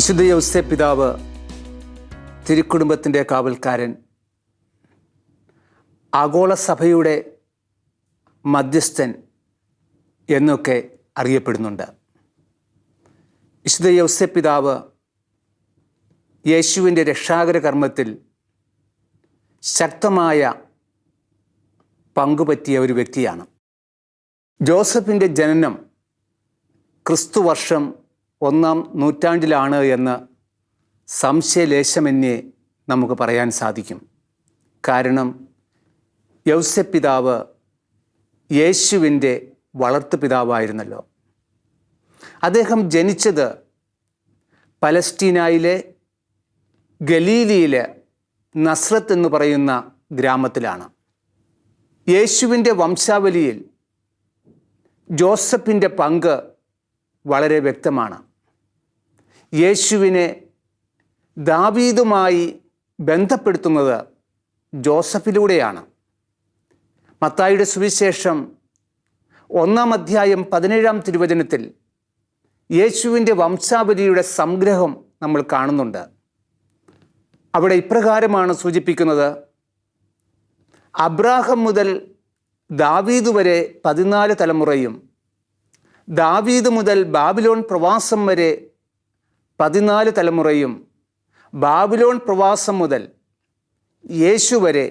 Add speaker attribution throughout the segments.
Speaker 1: വിശുദ്ധ യൗസേപ്പ് പിതാവ് തിരുക്കുടുംബത്തിൻ്റെ കാവൽക്കാരൻ, ആഗോള സഭയുടെ മധ്യസ്ഥൻ എന്നൊക്കെ അറിയപ്പെടുന്നുണ്ട്. വിശുദ്ധ യൗസേപ്പ് പിതാവ് യേശുവിൻ്റെ രക്ഷാകര കർമ്മത്തിൽ ശക്തമായ പങ്കുപറ്റിയ ഒരു വ്യക്തിയാണ്. ജോസഫിൻ്റെ ജനനം ക്രിസ്തുവർഷം 1-ാം നൂറ്റാണ്ടിലാണ് എന്ന് സംശയലേശമന്യേ നമുക്ക് പറയാൻ സാധിക്കും. കാരണം യൗസേപ്പ് പിതാവ് യേശുവിൻ്റെ വളർത്തുപിതാവായിരുന്നല്ലോ. അദ്ദേഹം ജനിച്ചത് പലസ്തീനയിലെ ഗലീലിയിലെ നസ്രത്ത് എന്ന് പറയുന്ന ഗ്രാമത്തിലാണ്. യേശുവിൻ്റെ വംശാവലിയിൽ ജോസഫിൻ്റെ പങ്ക് വളരെ വ്യക്തമാണ്. യേശുവിനെ ദാവീദുമായി ബന്ധപ്പെടുത്തുന്നത് ജോസഫിലൂടെയാണ്. മത്തായിയുടെ സുവിശേഷം 1-ാം അധ്യായം 17-ാം തിരുവചനത്തിൽ യേശുവിൻ്റെ വംശാവലിയുടെ സംഗ്രഹം നമ്മൾ കാണുന്നുണ്ട്. അവിടെ ഇപ്രകാരമാണ് സൂചിപ്പിക്കുന്നത്: അബ്രാഹം മുതൽ ദാവീദ് വരെ 14 തലമുറയും, ദാവീദ് മുതൽ ബാബിലോൺ പ്രവാസം വരെ 14 തലമുറയും, ബാബിലോൺ പ്രവാസം മുതൽ യേശു വരെ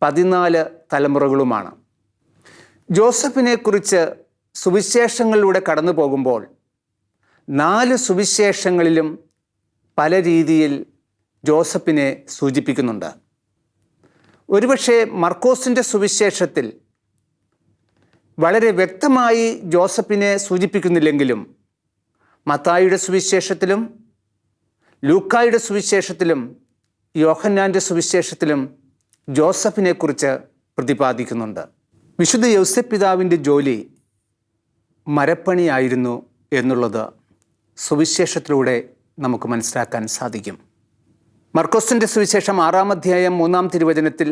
Speaker 1: 14 തലമുറകളുമാണ്. ജോസഫിനെക്കുറിച്ച് സുവിശേഷങ്ങളിലൂടെ കടന്നു പോകുമ്പോൾ 4 സുവിശേഷങ്ങളിലും പല രീതിയിൽ ജോസഫിനെ സൂചിപ്പിക്കുന്നുണ്ട്. ഒരുപക്ഷെ മർക്കോസിൻ്റെ സുവിശേഷത്തിൽ വളരെ വ്യക്തമായി ജോസഫിനെ സൂചിപ്പിക്കുന്നില്ലെങ്കിലും മത്തായിയുടെ സുവിശേഷത്തിലും ലൂക്കായുടെ സുവിശേഷത്തിലും യോഹന്നാൻ്റെ സുവിശേഷത്തിലും ജോസഫിനെക്കുറിച്ച് പ്രതിപാദിക്കുന്നുണ്ട്. വിശുദ്ധ യൗസേപ്പ് പിതാവിൻ്റെ ജോലി മരപ്പണിയായിരുന്നു എന്നുള്ളത് സുവിശേഷത്തിലൂടെ നമുക്ക് മനസ്സിലാക്കാൻ സാധിക്കും. മർക്കോസിൻ്റെ സുവിശേഷം 6-ാം അധ്യായം 3-ാം തിരുവചനത്തിൽ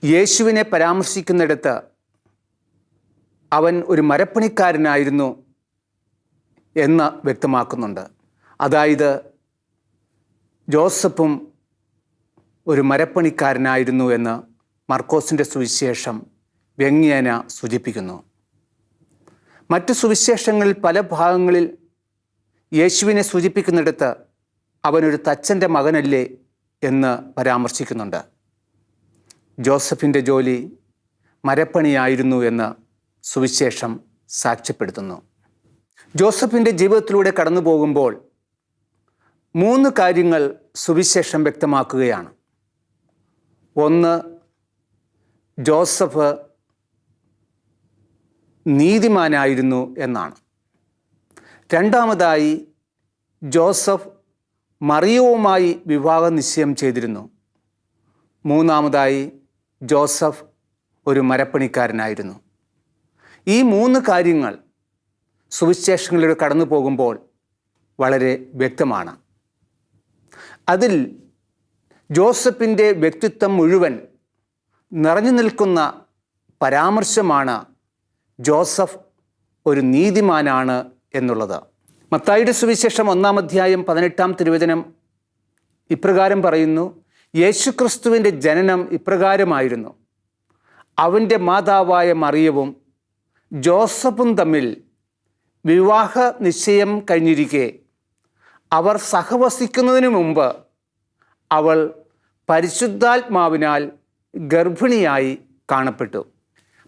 Speaker 1: യേശുവിനെ പരാമർശിക്കുന്നിടത്ത് അവൻ ഒരു മരപ്പണിക്കാരനായിരുന്നു എന്ന് വ്യക്തമാക്കുന്നുണ്ട്. അതായത് ജോസഫും ഒരു മരപ്പണിക്കാരനായിരുന്നു എന്ന് മർക്കോസിൻ്റെ സുവിശേഷം വ്യംഗ്യേന സൂചിപ്പിക്കുന്നു. മറ്റു സുവിശേഷങ്ങളിൽ പല ഭാഗങ്ങളിൽ യേശുവിനെ സൂചിപ്പിക്കുന്നിടത്ത് അവനൊരു തച്ചൻ്റെ മകനല്ലേ എന്ന് പരാമർശിക്കുന്നുണ്ട്. ജോസഫിൻ്റെ ജോലി മരപ്പണിയായിരുന്നു എന്ന് സുവിശേഷം സാക്ഷ്യപ്പെടുത്തുന്നു. ജോസഫിൻ്റെ ജീവിതത്തിലൂടെ കടന്നു പോകുമ്പോൾ 3 കാര്യങ്ങൾ സുവിശേഷം വ്യക്തമാക്കുകയാണ്. ഒന്ന്, ജോസഫ് നീതിമാനായിരുന്നു എന്നാണ്. രണ്ടാമതായി, ജോസഫ് മറിയവുമായി വിവാഹ നിശ്ചയം ചെയ്തിരുന്നു. മൂന്നാമതായി, ജോസഫ് ഒരു മരപ്പണിക്കാരനായിരുന്നു. ഈ 3 കാര്യങ്ങൾ സുവിശേഷങ്ങളിലൂടെ കടന്നു പോകുമ്പോൾ വളരെ വ്യക്തമാണ്. അതിൽ ജോസഫിൻ്റെ വ്യക്തിത്വം മുഴുവൻ നിറഞ്ഞു നിൽക്കുന്ന പരാമർശമാണ് ജോസഫ് ഒരു നീതിമാനാണ് എന്നുള്ളത്. മത്തായിയുടെ സുവിശേഷം 1-ാം അധ്യായം 18-ാം തിരുവചനം ഇപ്രകാരം പറയുന്നു: യേശുക്രിസ്തുവിൻ്റെ ജനനം ഇപ്രകാരമായിരുന്നു. അവൻ്റെ മാതാവായ മറിയവും ജോസഫും തമ്മിൽ വിവാഹ നിശ്ചയം കഴിഞ്ഞിരിക്കെ അവർ സഹവസിക്കുന്നതിന് മുമ്പ് അവൾ പരിശുദ്ധാത്മാവിനാൽ ഗർഭിണിയായി കാണപ്പെട്ടു.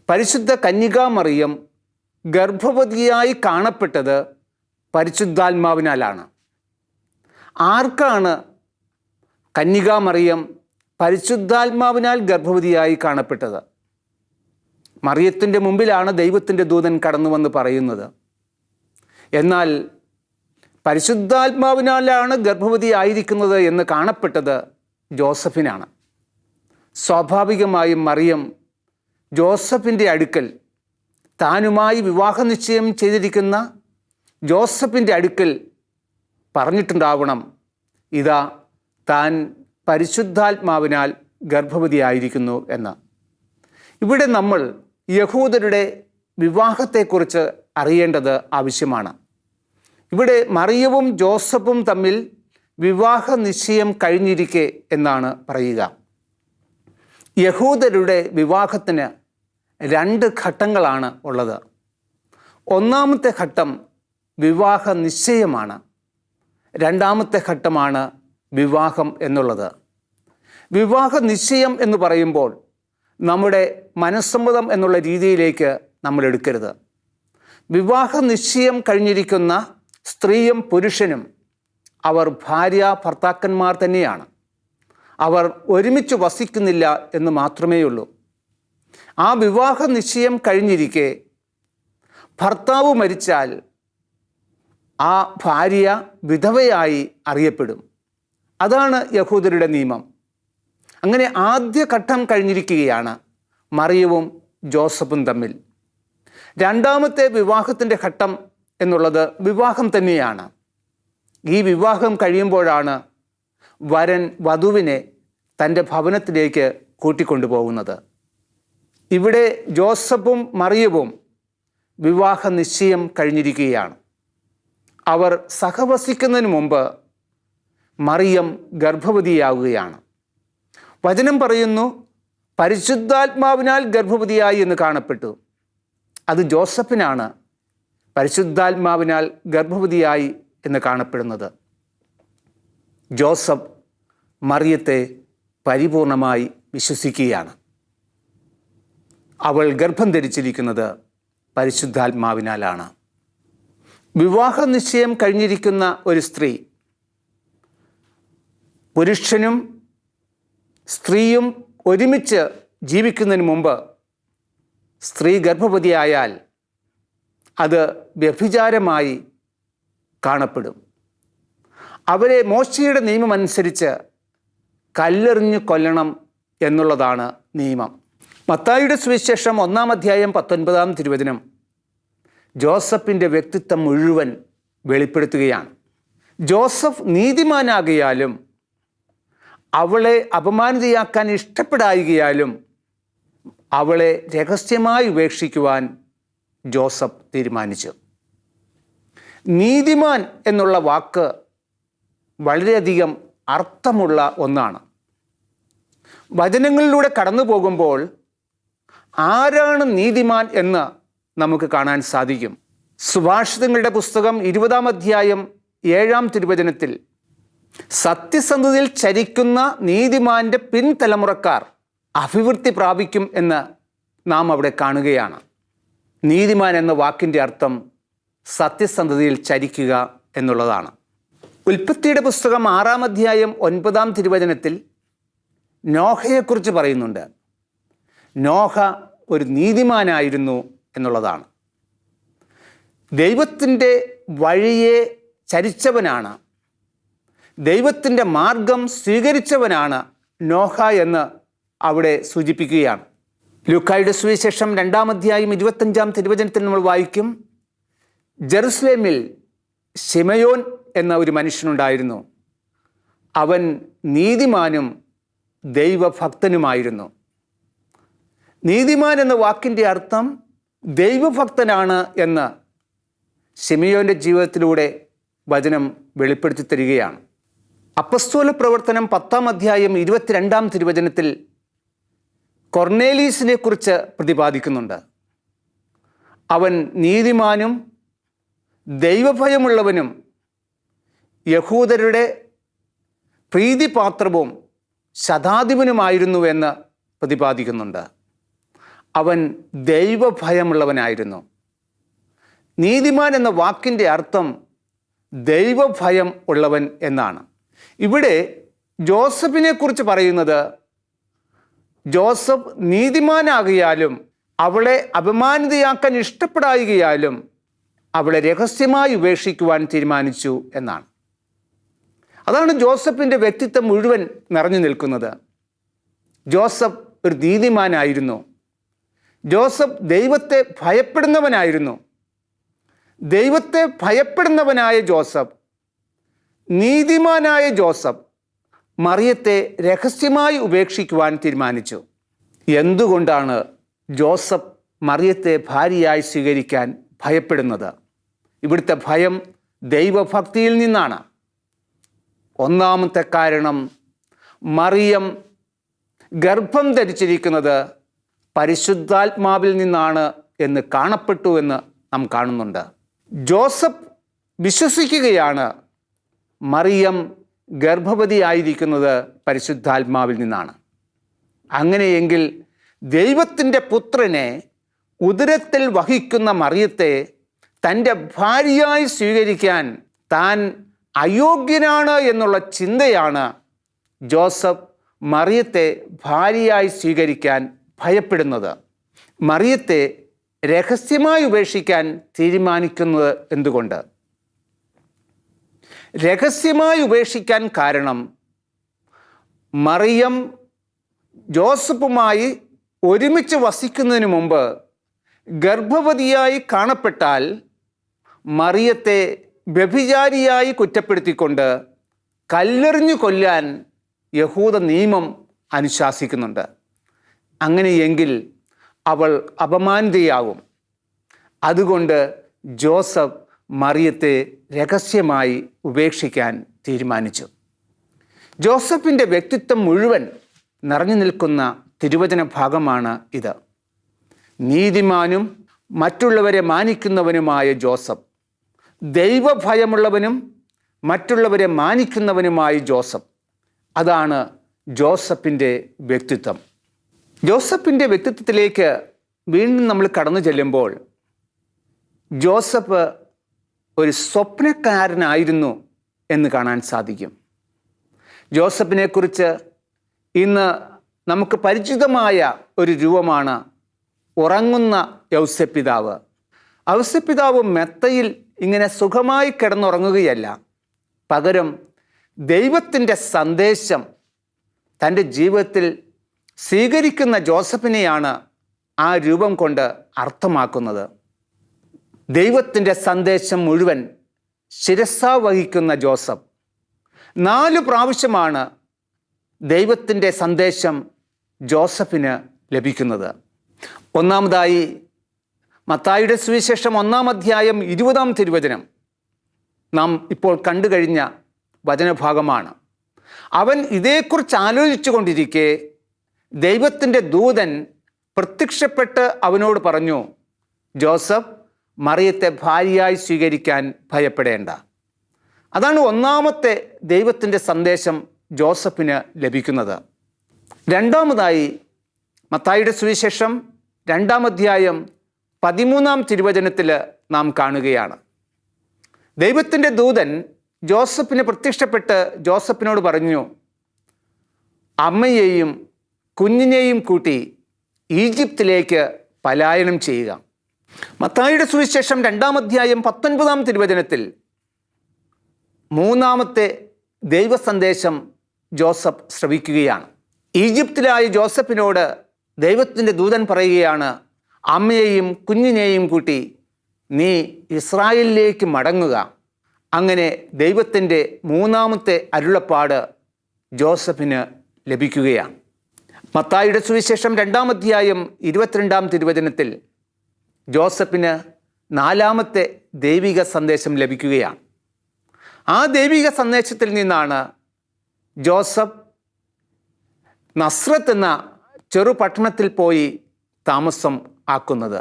Speaker 1: പരിശുദ്ധ കന്യകാമറിയം ഗർഭവതിയായി കാണപ്പെട്ടത് പരിശുദ്ധാത്മാവിനാലാണ്. ആർക്കാണ് കന്യകാമറിയം പരിശുദ്ധാത്മാവിനാൽ ഗർഭവതിയായി കാണപ്പെട്ടത്? മറിയത്തിൻ്റെ മുമ്പിലാണ് ദൈവത്തിൻ്റെ ദൂതൻ കടന്നുവന്ന് പറയുന്നത്. എന്നാൽ പരിശുദ്ധാത്മാവിനാലാണ് ഗർഭവതിയായിരിക്കുന്നത് എന്ന് കാണപ്പെട്ടത് ജോസഫിനാണ്. സ്വാഭാവികമായും മറിയം ജോസഫിൻ്റെ അടുക്കൽ, താനുമായി വിവാഹ നിശ്ചയം ചെയ്തിരിക്കുന്ന ജോസഫിൻ്റെ അടുക്കൽ പറഞ്ഞിട്ടുണ്ടാവണം, ഇതാ താൻ പരിശുദ്ധാത്മാവിനാൽ ഗർഭവതിയായിരിക്കുന്നു എന്ന്. ഇവിടെ നമ്മൾ യഹൂദരുടെ വിവാഹത്തെക്കുറിച്ച് അറിയേണ്ടത് ആവശ്യമാണ്. ഇവിടെ മറിയവും ജോസഫും തമ്മിൽ വിവാഹ നിശ്ചയം കഴിഞ്ഞിരിക്കെ എന്നാണ് പറയുക. യഹൂദരുടെ വിവാഹത്തിന് 2 ഘട്ടങ്ങളാണ് ഉള്ളത്. ഒന്നാമത്തെ ഘട്ടം വിവാഹ നിശ്ചയമാണ്. രണ്ടാമത്തെ ഘട്ടമാണ് വിവാഹം എന്നുള്ളത്. വിവാഹ നിശ്ചയം എന്ന് പറയുമ്പോൾ നമ്മുടെ മനസ്സമ്മതം എന്നുള്ള രീതിയിലേക്ക് നമ്മൾ എടുക്കരുത്. വിവാഹ നിശ്ചയം കഴിഞ്ഞിരിക്കുന്ന സ്ത്രീയും പുരുഷനും അവർ ഭാര്യ ഭർത്താക്കന്മാർ തന്നെയാണ്. അവർ ഒരുമിച്ച് വസിക്കുന്നില്ല എന്ന് മാത്രമേ ഉള്ളൂ. ആ വിവാഹ നിശ്ചയം കഴിഞ്ഞിരിക്കെ ഭർത്താവ് മരിച്ചാൽ ആ ഭാര്യ വിധവയായി അറിയപ്പെടും. അതാണ് യഹൂദരുടെ നിയമം. അങ്ങനെ ആദ്യ ഘട്ടം കഴിഞ്ഞിരിക്കുകയാണ് മറിയവും ജോസഫും തമ്മിൽ. രണ്ടാമത്തെ വിവാഹത്തിൻ്റെ ഘട്ടം എന്നുള്ളത് വിവാഹം തന്നെയാണ്. ഈ വിവാഹം കഴിയുമ്പോഴാണ് വരൻ വധുവിനെ തൻ്റെ ഭവനത്തിലേക്ക് കൂട്ടിക്കൊണ്ടുപോകുന്നത്. ഇവിടെ ജോസഫും മറിയവും വിവാഹ നിശ്ചയം കഴിഞ്ഞിരിക്കുകയാണ്. അവർ സഹവസിക്കുന്നതിന് മുമ്പ് മറിയം ഗർഭവതിയാവുകയാണ്. വചനം പറയുന്നു, പരിശുദ്ധാത്മാവിനാൽ ഗർഭവതിയായി എന്ന് കാണപ്പെട്ടു. അത് ജോസഫിനാണ് പരിശുദ്ധാത്മാവിനാൽ ഗർഭവതിയായി എന്ന് കാണപ്പെടുന്നത്. ജോസഫ് മറിയത്തെ പരിപൂർണമായി വിശ്വസിക്കുകയാണ്. അവൾ ഗർഭം ധരിച്ചിരിക്കുന്നത് പരിശുദ്ധാത്മാവിനാലാണ്. വിവാഹ നിശ്ചയം കഴിഞ്ഞിരിക്കുന്ന ഒരു സ്ത്രീ, പുരുഷനും സ്ത്രീയും ഒരുമിച്ച് ജീവിക്കുന്നതിന് മുമ്പ് സ്ത്രീ ഗർഭവതിയായാൽ അത് വ്യഭിചാരമായി കാണപ്പെടും. അവരെ മോശയുടെ നിയമമനുസരിച്ച് കല്ലെറിഞ്ഞു കൊല്ലണം എന്നുള്ളതാണ് നിയമം. മത്തായിയുടെ സുവിശേഷം 1-ാം അധ്യായം 19-ാം തിരുവചനം ജോസഫിൻ്റെ വ്യക്തിത്വം മുഴുവൻ വെളിപ്പെടുത്തുകയാണ്. ജോസഫ് നീതിമാനാകിയാലും അവളെ അപമാനിതയാക്കാൻ ഇഷ്ടപ്പെടായികയാലും അവളെ രഹസ്യമായി ഉപേക്ഷിക്കുവാൻ ജോസഫ് തീരുമാനിച്ചു. നീതിമാൻ എന്നുള്ള വാക്ക് വളരെയധികം അർത്ഥമുള്ള ഒന്നാണ്. വചനങ്ങളിലൂടെ കടന്നു പോകുമ്പോൾ ആരാണ് നീതിമാൻ എന്ന് നമുക്ക് കാണാൻ സാധിക്കും. സുഭാഷിതങ്ങളുടെ പുസ്തകം 20-ാം അധ്യായം 7-ാം തിരുവചനത്തിൽ സത്യസന്ധതയിൽ ചരിക്കുന്ന നീതിമാന്റെ പിൻതലമുറക്കാർ അഭിവൃദ്ധി പ്രാപിക്കും എന്ന് നാം അവിടെ കാണുകയാണ്. നീതിമാൻ എന്ന വാക്കിൻ്റെ അർത്ഥം സത്യസന്ധതയിൽ ചരിക്കുക എന്നുള്ളതാണ്. ഉൽപ്പത്തിയുടെ പുസ്തകം 6-ാം അധ്യായം 9-ാം തിരുവചനത്തിൽ നോഹയെക്കുറിച്ച് പറയുന്നുണ്ട്. നോഹ ഒരു നീതിമാനായിരുന്നു എന്നുള്ളതാണ്. ദൈവത്തിൻ്റെ വഴിയെ ചരിച്ചവനാണ്, ദൈവത്തിൻ്റെ മാർഗം സ്വീകരിച്ചവനാണ് നോഹ എന്ന് അവിടെ സൂചിപ്പിക്കുകയാണ്. ലൂക്കായുടെ സുവിശേഷം 2-ാം അധ്യായം 25-ാം തിരുവചനത്തിൽ നമ്മൾ വായിക്കും, ജെറുസലേമിൽ ശിമയോൻ എന്ന ഒരു മനുഷ്യനുണ്ടായിരുന്നു. അവൻ നീതിമാനും ദൈവഭക്തനുമായിരുന്നു. നീതിമാൻ എന്ന വാക്കിൻ്റെ അർത്ഥം ദൈവഭക്തനാണ് എന്ന് ശിമയോൻ്റെ ജീവിതത്തിലൂടെ വചനം വെളിപ്പെടുത്തി തരികയാണ്. അപ്പസ്തോല പ്രവർത്തനം 10-ാം അധ്യായം 22-ാം തിരുവചനത്തിൽ കൊർന്നേലീസിനെ കുറിച്ച് പ്രതിപാദിക്കുന്നുണ്ട്. അവൻ നീതിമാനും ദൈവഭയമുള്ളവനും യഹൂദരുടെ പ്രീതിപാത്രവും ശതാധിപനുമായിരുന്നുവെന്ന് പ്രതിപാദിക്കുന്നുണ്ട്. അവൻ ദൈവഭയമുള്ളവനായിരുന്നു. നീതിമാൻ എന്ന വാക്കിൻ്റെ അർത്ഥം ദൈവഭയം ഉള്ളവൻ എന്നാണ്. ഇവിടെ ജോസഫിനെ കുറിച്ച് പറയുന്നത്, ജോസഫ് നീതിമാനാകിയാലും അവളെ അപമാനിതയാക്കാൻ ഇഷ്ടപ്പെടായികയാലും അവളെ രഹസ്യമായി ഉപേക്ഷിക്കുവാൻ തീരുമാനിച്ചു എന്നാണ്. അതാണ് ജോസഫിൻ്റെ വ്യക്തിത്വം മുഴുവൻ നിറഞ്ഞു നിൽക്കുന്നത്. ജോസഫ് ഒരു നീതിമാനായിരുന്നു. ജോസഫ് ദൈവത്തെ ഭയപ്പെടുന്നവനായിരുന്നു. ദൈവത്തെ ഭയപ്പെടുന്നവനായ ജോസഫ്, നീതിമാനായ ജോസഫ് മറിയത്തെ രഹസ്യമായി ഉപേക്ഷിക്കുവാൻ തീരുമാനിച്ചു. എന്തുകൊണ്ടാണ് ജോസഫ് മറിയത്തെ ഭാര്യയായി സ്വീകരിക്കാൻ ഭയപ്പെടുന്നത്? ഇവിടുത്തെ ഭയം ദൈവഭക്തിയിൽ നിന്നാണ്. ഒന്നാമത്തെ കാരണം, മറിയം ഗർഭം ധരിച്ചിരിക്കുന്നത് പരിശുദ്ധാത്മാവിൽ നിന്നാണ് എന്ന് കാണപ്പെട്ടു എന്ന് നാം കാണുന്നുണ്ട്. ജോസഫ് വിശ്വസിക്കുകയാണ് മറിയം ഗർഭവതിയായിരിക്കുന്നത് പരിശുദ്ധാത്മാവിൽ നിന്നാണ്. അങ്ങനെയെങ്കിൽ ദൈവത്തിൻ്റെ പുത്രനെ ഉദരത്തിൽ വഹിക്കുന്ന മറിയത്തെ തൻ്റെ ഭാര്യയായി സ്വീകരിക്കാൻ താൻ അയോഗ്യനാണ് എന്നുള്ള ചിന്തയാണ് ജോസഫ് മറിയത്തെ ഭാര്യയായി സ്വീകരിക്കാൻ ഭയപ്പെടുന്നത്. മറിയത്തെ രഹസ്യമായി ഉപേക്ഷിക്കാൻ തീരുമാനിക്കുന്നത് എന്തുകൊണ്ട്? രഹസ്യമായി ഉപേക്ഷിക്കാൻ കാരണം, മറിയം ജോസഫുമായി ഒരുമിച്ച് വസിക്കുന്നതിന് മുമ്പ് ഗർഭവതിയായി കാണപ്പെട്ടാൽ മറിയത്തെ വ്യഭിചാരിയായി കുറ്റപ്പെടുത്തിക്കൊണ്ട് കല്ലെറിഞ്ഞു കൊല്ലാൻ യഹൂദ നിയമം അനുശാസിക്കുന്നുണ്ട്. അങ്ങനെയെങ്കിൽ അവൾ അപമാനിതയാകും. അതുകൊണ്ട് ജോസഫ് മറിയത്തെ രഹസ്യമായി ഉപേക്ഷിക്കാൻ തീരുമാനിച്ചു. ജോസഫിൻ്റെ വ്യക്തിത്വം മുഴുവൻ നിറഞ്ഞു നിൽക്കുന്ന തിരുവചന ഭാഗമാണ് ഇത്. നീതിമാനും മറ്റുള്ളവരെ മാനിക്കുന്നവനുമായ ജോസഫ്, ദൈവഭയമുള്ളവനും മറ്റുള്ളവരെ മാനിക്കുന്നവനുമായ ജോസഫ്, അതാണ് ജോസഫിൻ്റെ വ്യക്തിത്വം. ജോസഫിൻ്റെ വ്യക്തിത്വത്തിലേക്ക് വീണ്ടും നമ്മൾ കടന്നു ചെല്ലുമ്പോൾ, ജോസഫ് ഒരു സ്വപ്നക്കാരനായിരുന്നു എന്ന് കാണാൻ സാധിക്കും. ജോസഫിനെക്കുറിച്ച് ഇന്ന് നമുക്ക് പരിചിതമായ ഒരു രൂപമാണ് ഉറങ്ങുന്ന യൗസേപ്പിതാവ്. ഔസേപ്പിതാവ് മെത്തയിൽ ഇങ്ങനെ സുഖമായി കിടന്നുറങ്ങുകയല്ല, പകരം ദൈവത്തിൻ്റെ സന്ദേശം തൻ്റെ ജീവിതത്തിൽ സ്വീകരിക്കുന്ന ജോസഫിനെയാണ് ആ രൂപം കൊണ്ട് അർത്ഥമാക്കുന്നത്. ദൈവത്തിൻ്റെ സന്ദേശം മുഴുവൻ ശിരസാ വഹിക്കുന്ന ജോസഫ് 4 പ്രാവശ്യമാണ് ദൈവത്തിൻ്റെ സന്ദേശം ജോസഫിന് ലഭിക്കുന്നത്. ഒന്നാമതായി മത്തായിയുടെ സുവിശേഷം 1-ാം അധ്യായം 20-ാം തിരുവചനം നാം ഇപ്പോൾ കണ്ടു കഴിഞ്ഞ വചനഭാഗമാണ്. അവൻ ഇതേക്കുറിച്ച് ആലോചിച്ചു കൊണ്ടിരിക്കെ ദൈവത്തിൻ്റെ ദൂതൻ പ്രത്യക്ഷപ്പെട്ട് അവനോട് പറഞ്ഞു, ജോസഫ്, മറിയത്തെ ഭാര്യയായി സ്വീകരിക്കാൻ ഭയപ്പെടേണ്ട. അതാണ് ഒന്നാമത്തെ ദൈവത്തിൻ്റെ സന്ദേശം ജോസഫിന് ലഭിക്കുന്നത്. രണ്ടാമതായി മത്തായിയുടെ സുവിശേഷം 2-ാം അധ്യായം 13-ാം തിരുവചനത്തിൽ നാം കാണുകയാണ്. ദൈവത്തിൻ്റെ ദൂതൻ ജോസഫിന് പ്രത്യക്ഷപ്പെട്ട് ജോസഫിനോട് പറഞ്ഞു, അമ്മയെയും കുഞ്ഞിനെയും കൂട്ടി ഈജിപ്തിലേക്ക് പലായനം ചെയ്യുക. മത്തായിയുടെ സുവിശേഷം 2-ാം അധ്യായം 19-ാം തിരുവചനത്തിൽ 3-ാമത്തെ ദൈവസന്ദേശം ജോസഫ് ശ്രവിക്കുകയാണ്. ഈജിപ്തിലായ ജോസഫിനോട് ദൈവത്തിൻ്റെ ദൂതൻ പറയുകയാണ്, അമ്മയെയും കുഞ്ഞിനെയും കൂട്ടി നീ ഇസ്രായേലിലേക്ക് മടങ്ങുക. അങ്ങനെ ദൈവത്തിൻ്റെ 3-ാമത്തെ അരുളപ്പാട് ജോസഫിന് ലഭിക്കുകയാണ്. മത്തായിയുടെ സുവിശേഷം 2-ാം അധ്യായം 22-ാം തിരുവചനത്തിൽ ജോസഫിന് 4-ാമത്തെ ദൈവിക സന്ദേശം ലഭിക്കുകയാണ്. ആ ദൈവിക സന്ദേശത്തിൽ നിന്നാണ് ജോസഫ് നസ്രത്ത് എന്ന ചെറു പട്ടണത്തിൽ പോയി താമസം ആക്കുന്നത്.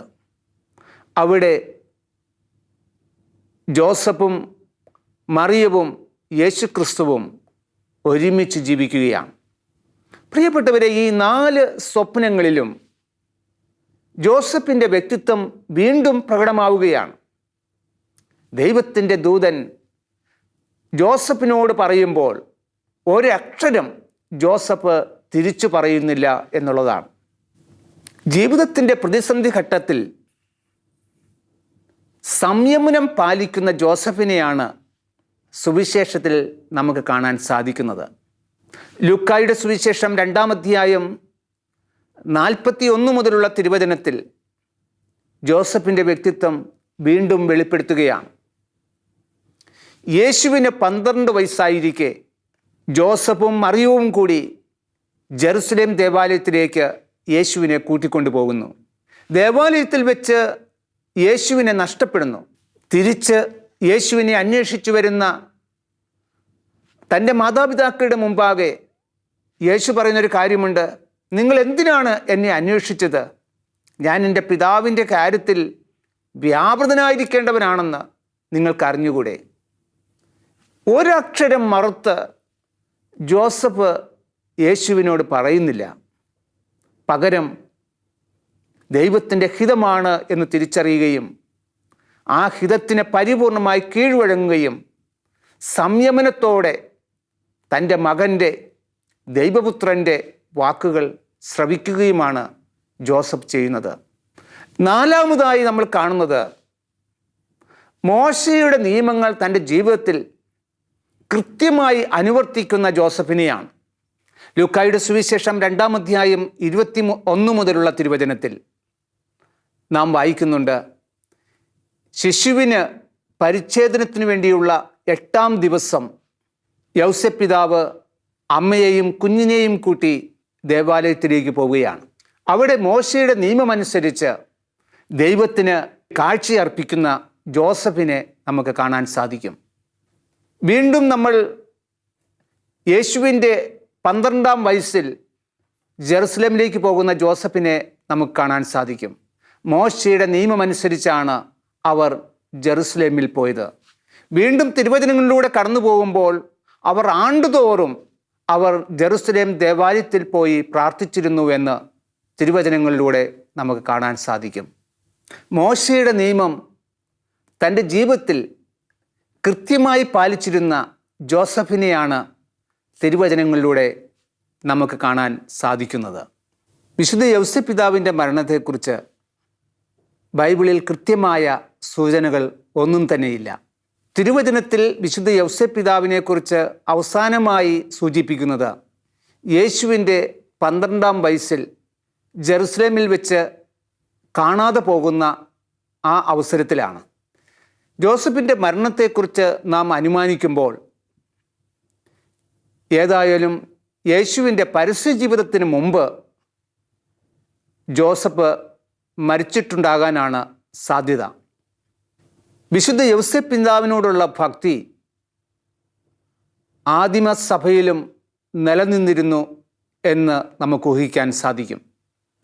Speaker 1: അവിടെ ജോസഫും മറിയവും യേശുക്രിസ്തുവും ഒരുമിച്ച് ജീവിക്കുകയാണ്. പ്രിയപ്പെട്ടവരെ, ഈ 4 സ്വപ്നങ്ങളിലും ജോസഫിൻ്റെ വ്യക്തിത്വം വീണ്ടും പ്രകടമാവുകയാണ്. ദൈവത്തിൻ്റെ ദൂതൻ ജോസഫിനോട് പറയുമ്പോൾ ഒരക്ഷരം ജോസഫ് തിരിച്ചു പറയുന്നില്ല എന്നുള്ളതാണ്. ജീവിതത്തിൻ്റെ പ്രതിസന്ധി ഘട്ടത്തിൽ സംയമനം പാലിക്കുന്ന ജോസഫിനെയാണ് സുവിശേഷത്തിൽ നമുക്ക് കാണാൻ സാധിക്കുന്നത്. ലൂക്കായുടെ സുവിശേഷം 2-ാം അധ്യായം 41 മുതലുള്ള തിരുവചനത്തിൽ ജോസഫിൻ്റെ വ്യക്തിത്വം വീണ്ടും വെളിപ്പെടുത്തുകയാണ്. യേശുവിന് 12 വയസ്സായിരിക്കെ ജോസഫും മറിയവും കൂടി ജെറുസലേം ദേവാലയത്തിലേക്ക് യേശുവിനെ കൂട്ടിക്കൊണ്ടുപോകുന്നു. ദേവാലയത്തിൽ വെച്ച് യേശുവിനെ നഷ്ടപ്പെടുന്നു. തിരിച്ച് യേശുവിനെ അന്വേഷിച്ചു വരുന്ന തൻ്റെ മാതാപിതാക്കളുടെ മുമ്പാകെ യേശു പറയുന്നൊരു കാര്യമുണ്ട്. നിങ്ങൾ എന്തിനാണ് എന്നെ അന്വേഷിച്ചത്? ഞാൻ എൻ്റെ പിതാവിൻ്റെ കാര്യത്തിൽ വ്യാപൃതനായിരിക്കേണ്ടവനാണെന്ന് നിങ്ങൾക്ക് അറിഞ്ഞുകൂടെ? ഒരക്ഷരം മറുത്ത് ജോസഫ് യേശുവിനോട് പറയുന്നില്ല. പകരം ദൈവത്തിൻ്റെ ഹിതമാണ് എന്ന് തിരിച്ചറിയുകയും ആ ഹിതത്തിന് പരിപൂർണമായി കീഴ്വഴങ്ങുകയും സംയമനത്തോടെ തൻ്റെ മകൻ്റെ, ദൈവപുത്രൻ്റെ വാക്കുകൾ ശ്രവിക്കുകയുമാണ് ജോസഫ് ചെയ്യുന്നത്. നാലാമതായി നമ്മൾ കാണുന്നത് മോശയുടെ നിയമങ്ങൾ തൻ്റെ ജീവിതത്തിൽ കൃത്യമായി അനുവർത്തിക്കുന്ന ജോസഫിനെയാണ്. ലൂക്കായുടെ സുവിശേഷം 2-ാം അധ്യായം 21 മുതലുള്ള തിരുവചനത്തിൽ നാം വായിക്കുന്നുണ്ട്, ശിശുവിന് പരിച്ഛേദനത്തിന് വേണ്ടിയുള്ള 8-ാം ദിവസം യൗസേപ്പ് പിതാവ് അമ്മയെയും കുഞ്ഞിനെയും കൂട്ടി ദേവാലയത്തിലേക്ക് പോവുകയാണ്. അവിടെ മോശയുടെ നിയമമനുസരിച്ച് ദൈവത്തിന് കാഴ്ചയർപ്പിക്കുന്ന ജോസഫിനെ നമുക്ക് കാണാൻ സാധിക്കും. വീണ്ടും നമ്മൾ യേശുവിൻ്റെ 12-ാം വയസ്സിൽ ജെറുസലേമിലേക്ക് പോകുന്ന ജോസഫിനെ നമുക്ക് കാണാൻ സാധിക്കും. മോശയുടെ നിയമമനുസരിച്ചാണ് അവർ ജെറുസലേമിൽ പോയത്. വീണ്ടും തിരുവചനങ്ങളിലൂടെ കടന്നു പോകുമ്പോൾ അവർ ആണ്ടുതോറും അവർ ജെറുസലേം ദേവാലയത്തിൽ പോയി പ്രാർത്ഥിച്ചിരുന്നുവെന്ന് തിരുവചനങ്ങളിലൂടെ നമുക്ക് കാണാൻ സാധിക്കും. മോശയുടെ നിയമം തൻ്റെ ജീവിതത്തിൽ കൃത്യമായി പാലിച്ചിരുന്ന ജോസഫിനെയാണ് തിരുവചനങ്ങളിലൂടെ നമുക്ക് കാണാൻ സാധിക്കുന്നത്. വിശുദ്ധ യൗസേപ്പ് പിതാവിൻ്റെ മരണത്തെക്കുറിച്ച് ബൈബിളിൽ കൃത്യമായ സൂചനകൾ ഒന്നും തന്നെയില്ല. തിരുവചനത്തിൽ വിശുദ്ധ യൗസേപ്പ് പിതാവിനെക്കുറിച്ച് അവസാനമായി സൂചിപ്പിക്കുന്നത് യേശുവിൻ്റെ 12-ാം വയസ്സിൽ ജെറുസലേമിൽ വെച്ച് കാണാതെ പോകുന്ന ആ അവസരത്തിലാണ്. ജോസഫിൻ്റെ മരണത്തെക്കുറിച്ച് നാം അനുമാനിക്കുമ്പോൾ ഏതായാലും യേശുവിൻ്റെ പരസ്യ ജീവിതത്തിന് മുമ്പ് ജോസഫ് മരിച്ചിട്ടുണ്ടാകാനാണ് സാധ്യത. വിശുദ്ധ യൗസേപ്പ് പിതാവിനോടുള്ള ഭക്തി ആദിമസഭയിലും നിലനിന്നിരുന്നു എന്ന് നമുക്ക് ഊഹിക്കാൻ സാധിക്കും.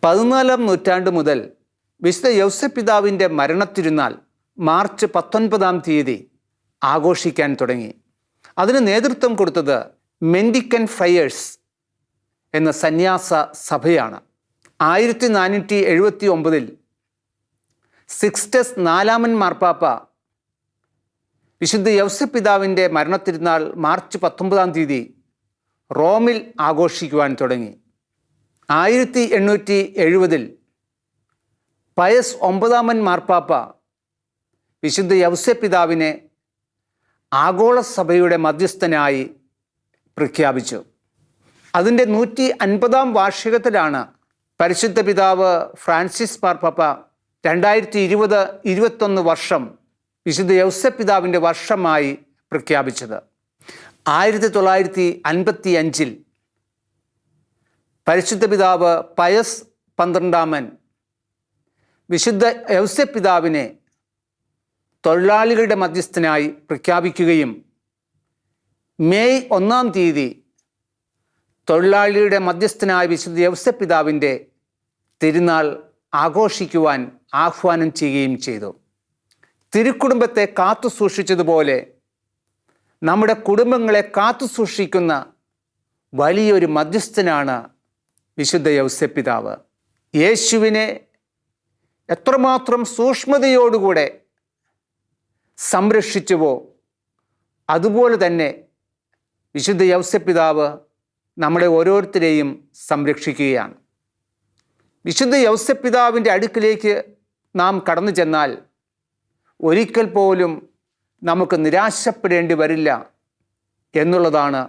Speaker 1: 14-ാം നൂറ്റാണ്ട് മുതൽ വിശുദ്ധ യൗസേപ്പ് പിതാവിൻ്റെ മരണത്തിരുന്നാൾ മാർച്ച് 19-ാം തീയതി ആഘോഷിക്കാൻ തുടങ്ങി. അതിന് നേതൃത്വം കൊടുത്തത് മെൻഡിക്കൻ ഫ്രയേഴ്സ് എന്ന സന്യാസ സഭയാണ്. 1479-ൽ സിക്സ്റ്റസ് 4-ാമൻ മാർപ്പാപ്പ വിശുദ്ധ യൗസേപ്പ് പിതാവിൻ്റെ മരണത്തിരുന്നാൾ മാർച്ച് 19-ാം തീയതി റോമിൽ ആഘോഷിക്കുവാൻ തുടങ്ങി. 1870-ൽ പയസ് 9-ാമൻ മാർപ്പാപ്പ വിശുദ്ധ യൗസേപ്പ് പിതാവിനെ ആഗോള സഭയുടെ മധ്യസ്ഥനായി പ്രഖ്യാപിച്ചു. അതിൻ്റെ 150-ാം വാർഷികത്തിലാണ് പരിശുദ്ധ പിതാവ് ഫ്രാൻസിസ് മാർപ്പാപ്പ 2020-21 വർഷം വിശുദ്ധ യൗസേപ്പ് പിതാവിൻ്റെ വർഷമായി പ്രഖ്യാപിച്ചത്. 1955-ൽ പരിശുദ്ധ പിതാവ് പയസ് 12-ാമൻ വിശുദ്ധ യൗസേപ്പ് പിതാവിനെ തൊഴിലാളികളുടെ മധ്യസ്ഥനായി പ്രഖ്യാപിക്കുകയും മെയ് 1-ാം തീയതി തൊഴിലാളിയുടെ മധ്യസ്ഥനായ വിശുദ്ധ യൗസേപ്പ് പിതാവിൻ്റെ തിരുനാൾ ആഘോഷിക്കുവാൻ ആഹ്വാനം ചെയ്യുകയും ചെയ്തു. തിരുക്കുടുംബത്തെ കാത്തു സൂക്ഷിച്ചതുപോലെ നമ്മുടെ കുടുംബങ്ങളെ കാത്തു സൂക്ഷിക്കുന്ന വലിയൊരു മധ്യസ്ഥനാണ് വിശുദ്ധ യൗസേപ്പ് പിതാവ്. യേശുവിനെ എത്രമാത്രം സൂക്ഷ്മതയോടുകൂടെ സംരക്ഷിച്ചുവോ അതുപോലെ തന്നെ വിശുദ്ധ യൗസേപ്പ് പിതാവ് നമ്മളെ ഓരോരുത്തരെയും സംരക്ഷിക്കുകയാണ്. വിശുദ്ധ യൗസേപ്പ് പിതാവിൻ്റെ അടുക്കിലേക്ക് നാം കടന്നു ചെന്നാൽ ഒരിക്കൽ പോലും നമുക്ക് നിരാശപ്പെടേണ്ടി വരില്ല എന്നുള്ളതാണ്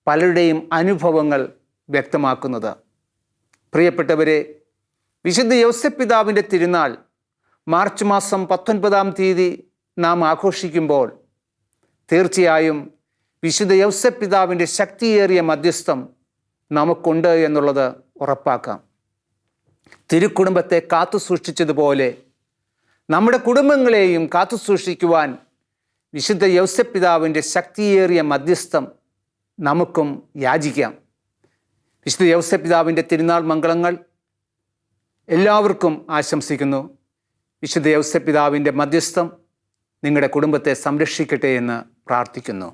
Speaker 1: പലരുടെയും അനുഭവങ്ങൾ വ്യക്തമാക്കുന്നത്. പ്രിയപ്പെട്ടവരെ, വിശുദ്ധ യൗസേപ്പ് പിതാവിൻ്റെ തിരുനാൾ മാർച്ച് മാസം 19-ാം തീയതി നാം ആഘോഷിക്കുമ്പോൾ തീർച്ചയായും വിശുദ്ധ യൗസേപ്പ് പിതാവിൻ്റെ ശക്തിയേറിയ മധ്യസ്ഥം നമുക്കുണ്ട് എന്നുള്ളത് ഉറപ്പാക്കാം. തിരുക്കുടുംബത്തെ കാത്തു സൂക്ഷിച്ചതുപോലെ നമ്മുടെ കുടുംബങ്ങളെയും കാത്തു സൂക്ഷിക്കുവാൻ വിശുദ്ധ യൗസേപ്പ് പിതാവിൻ്റെ ശക്തിയേറിയ മധ്യസ്ഥം നമുക്കും യാചിക്കാം. വിശുദ്ധ യൗസേപ്പ് പിതാവിൻ്റെ തിരുനാൾ മംഗളങ്ങൾ എല്ലാവർക്കും ആശംസിക്കുന്നു. വിശുദ്ധ യൗസേപ്പ് പിതാവിൻ്റെ മധ്യസ്ഥം നിങ്ങളുടെ കുടുംബത്തെ സംരക്ഷിക്കട്ടെ എന്ന് പ്രാർത്ഥിക്കുന്നു.